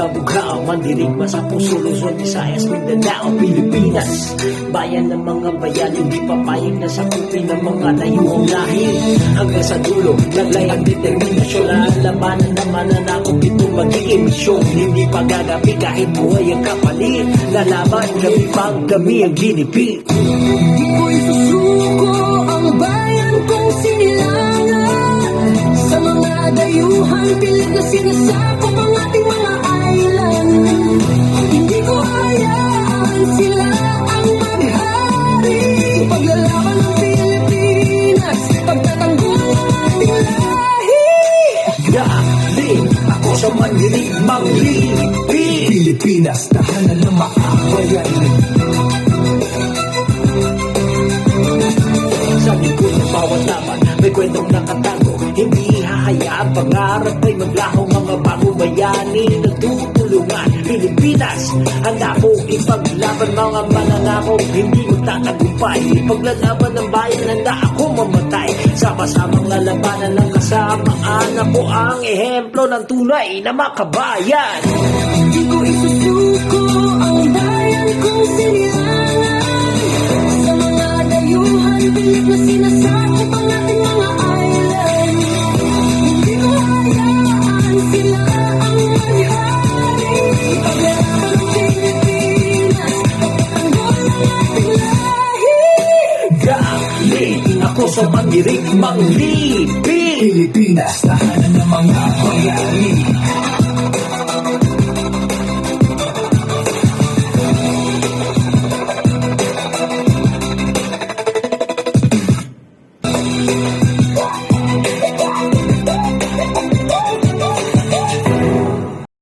Bugha, mandirigma sa puso, Luzon, Visayas, Mindanao, Pilipinas. Bayan ng mga bayan, hindi papayag na sakupin ng mga layuang lahi. Hanggang sa dulo, naglayang determinasyon na labanan na mananakot ito magiging misyon. Hindi pagagapi kahit buhay ang kapalit. Lalaban, gabi pang dami ang ginipit. Di ko isusuko ang bayan kong sinilangan. Sa mga dayuhan, pilit na sinasakop ang ating mga island. Hindi ko hayaan sila ang maghari. Paglalaban ng Pilipinas, pagtatanggol ng ating lahi. Galing ako sa mandirigmang lipi. Pilipinas, tahanan ng makabayan. Sa likod ng bawat laban, may kwentong nakatago. Hindi hahayaan pangarap ay maglaho. Mga bagong bayani nagtutulungan. Pilipinas, handa po ipaglaban. Mga mananakop, hindi magtatagumpay. Paglalaban ng bayan, handa ako mamatay. Sama-samang lalabanan ng kasamaan. Ako ang ehemplo ng tunay na makabayan. Di ko isusuko ang bayan kong sinilangan. Sa mga dayuhan, pilit na sinasakop ang ating mga island. Hindi ko hayaan sila ang maghari. Paglalaban ng Pilipinas, pagtatanggol ng ating lahi. Galing ako sa mandirigmang lipi. Pilipinas, tahanan ng mga bayani.